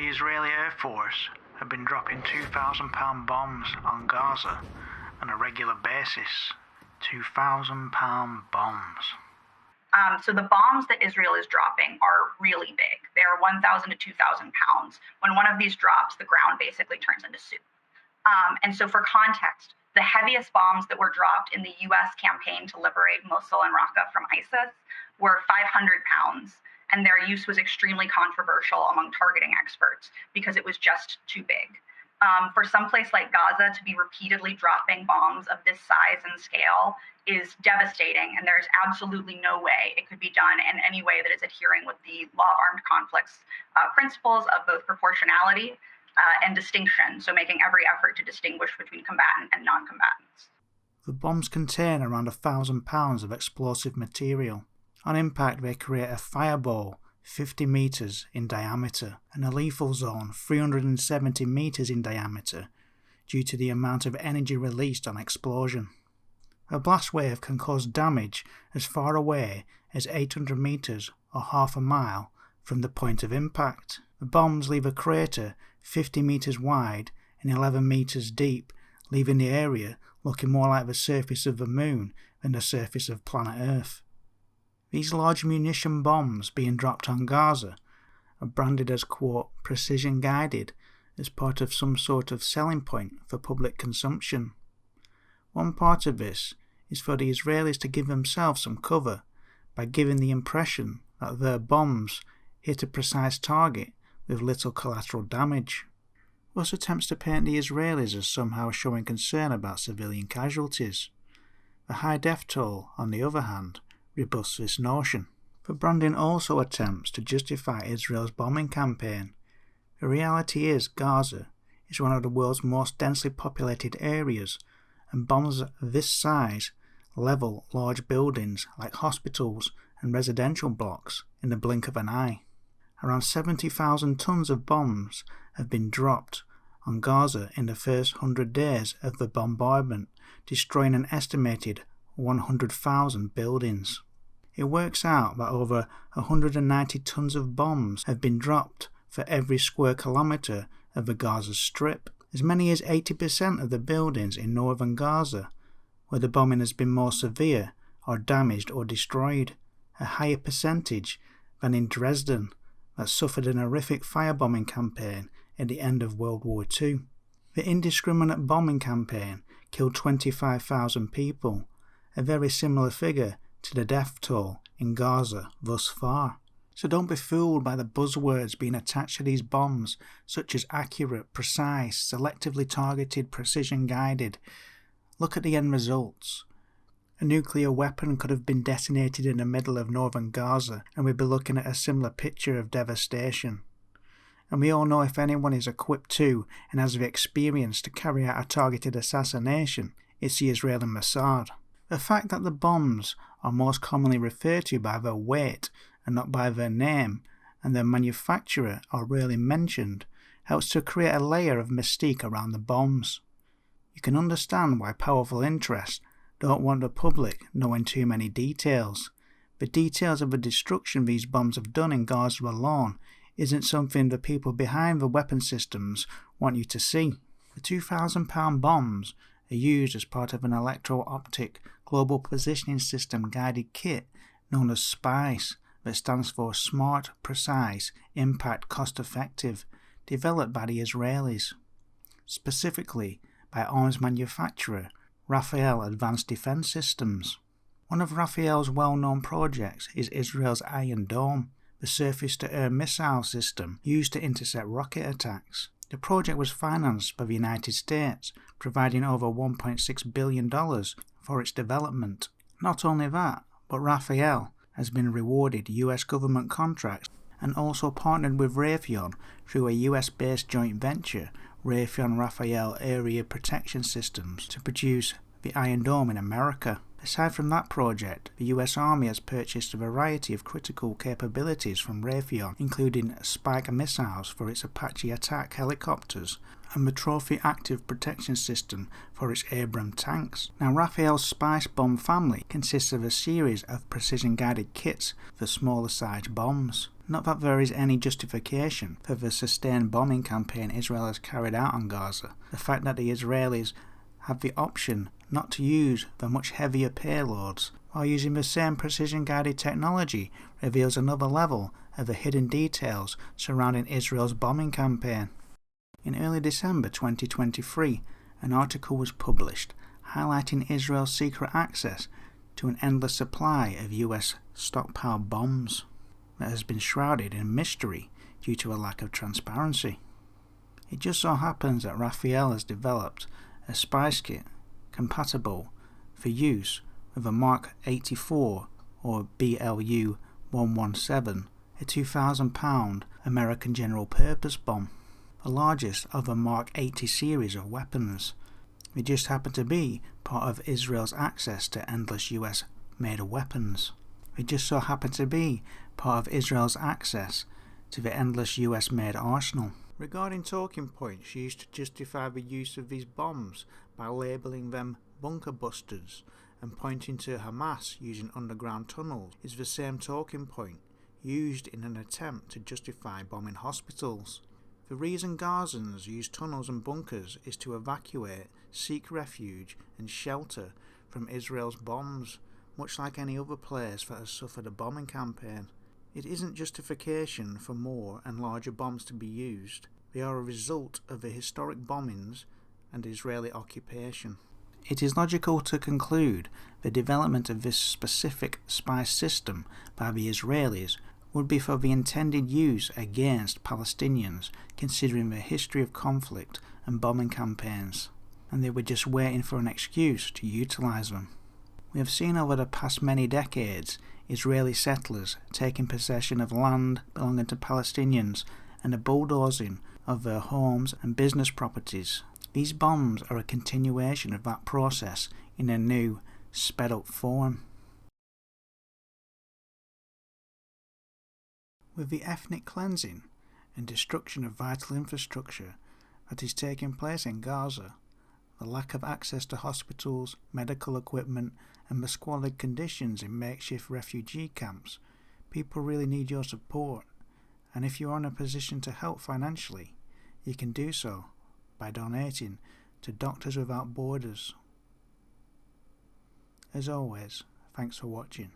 The Israeli Air Force have been dropping 2,000-pound bombs on Gaza on a regular basis. 2,000-pound bombs. So the bombs that Israel is dropping are really big. They are 1,000 to 2,000 pounds. When one of these drops, the ground basically turns into soup. And so for context, the heaviest bombs that were dropped in the U.S. campaign to liberate Mosul and Raqqa from ISIS were 500 pounds, and their use was extremely controversial among targeting experts because it was just too big. For some place like Gaza to be repeatedly dropping bombs of this size and scale is devastating, and there's absolutely no way it could be done in any way that is adhering with the law of armed conflicts principles of both proportionality and distinction, so making every effort to distinguish between combatant and non-combatants. The bombs contain around 1,000 pounds of explosive material. On impact, they create a fireball 50 metres in diameter and a lethal zone 370 metres in diameter due to the amount of energy released on explosion. A blast wave can cause damage as far away as 800 metres or half a mile from the point of impact. The bombs leave a crater 50 metres wide and 11 metres deep, leaving the area looking more like the surface of the moon than the surface of planet Earth. These large munition bombs being dropped on Gaza are branded as, quote, precision guided as part of some sort of selling point for public consumption. One part of this is for the Israelis to give themselves some cover by giving the impression that their bombs hit a precise target with little collateral damage. Thus attempts to paint the Israelis as somehow showing concern about civilian casualties. The high death toll, on the other hand, rebuffs this notion. The branding also attempts to justify Israel's bombing campaign. The reality is Gaza is one of the world's most densely populated areas, and bombs of this size level large buildings like hospitals and residential blocks in the blink of an eye. Around 70,000 tons of bombs have been dropped on Gaza in the first 100 days of the bombardment, destroying an estimated 100,000 buildings. It works out that over 190 tons of bombs have been dropped for every square kilometre of the Gaza Strip. As many as 80% of the buildings in northern Gaza, where the bombing has been more severe, are damaged or destroyed, a higher percentage than in Dresden, that suffered an horrific firebombing campaign at the end of World War II. The indiscriminate bombing campaign killed 25,000 people, a very similar figure to the death toll in Gaza thus far. So don't be fooled by the buzzwords being attached to these bombs, such as accurate, precise, selectively targeted, precision-guided. Look at the end results. A nuclear weapon could have been detonated in the middle of northern Gaza, and we'd be looking at a similar picture of devastation. And we all know if anyone is equipped to and has the experience to carry out a targeted assassination, it's the Israeli Mossad. The fact that the bombs are most commonly referred to by their weight and not by their name, and their manufacturer are rarely mentioned, helps to create a layer of mystique around the bombs. You can understand why powerful interests don't want the public knowing too many details. The details of the destruction these bombs have done in Gaza alone isn't something the people behind the weapon systems want you to see. The 2,000-pound bombs are used as part of an electro-optic global positioning system guided kit known as SPICE, that stands for Smart, Precise, Impact, Cost-Effective, developed by the Israelis, specifically by arms manufacturer Rafael Advanced Defense Systems. One of Rafael's well-known projects is Israel's Iron Dome, the surface-to-air missile system used to intercept rocket attacks. The project was financed by the United States, providing over $1.6 billion for its development. Not only that, but Rafael has been rewarded US government contracts and also partnered with Raytheon through a US-based joint venture, Raytheon Rafael Area Protection Systems, to produce the Iron Dome in America. Aside from that project, the US Army has purchased a variety of critical capabilities from Raytheon, including Spike missiles for its Apache attack helicopters and the Trophy Active Protection System for its Abrams tanks. Now, Rafael's Spice bomb family consists of a series of precision-guided kits for smaller-sized bombs. Not that there is any justification for the sustained bombing campaign Israel has carried out on Gaza. The fact that the Israelis have the option not to use the much heavier payloads while using the same precision-guided technology reveals another level of the hidden details surrounding Israel's bombing campaign. In early December 2023, an article was published highlighting Israel's secret access to an endless supply of US stockpile bombs that has been shrouded in mystery due to a lack of transparency. It just so happens that Rafael has developed a spice kit compatible for use with a Mark 84 or BLU 117, a 2,000 pound American general purpose bomb, the largest of the Mark 80 series of weapons. It just happened to be part of Israel's access to endless US made weapons. It just so happened to be part of Israel's access to the endless US made arsenal. Regarding talking points used to justify the use of these bombs by labelling them bunker busters and pointing to Hamas using underground tunnels is the same talking point used in an attempt to justify bombing hospitals. The reason Gazans use tunnels and bunkers is to evacuate, seek refuge and shelter from Israel's bombs, much like any other place that has suffered a bombing campaign. It isn't justification for more and larger bombs to be used. They are a result of the historic bombings and Israeli occupation. It is logical to conclude the development of this specific spice system by the Israelis would be for the intended use against Palestinians, considering the history of conflict and bombing campaigns, and they were just waiting for an excuse to utilize them. We have seen over the past many decades Israeli settlers taking possession of land belonging to Palestinians and the bulldozing of their homes and business properties. These bombs are a continuation of that process in a new, sped-up form. With the ethnic cleansing and destruction of vital infrastructure that is taking place in Gaza, the lack of access to hospitals, medical equipment, and the squalid conditions in makeshift refugee camps, people really need your support, and if you are in a position to help financially, you can do so by donating to Doctors Without Borders. As always, thanks for watching.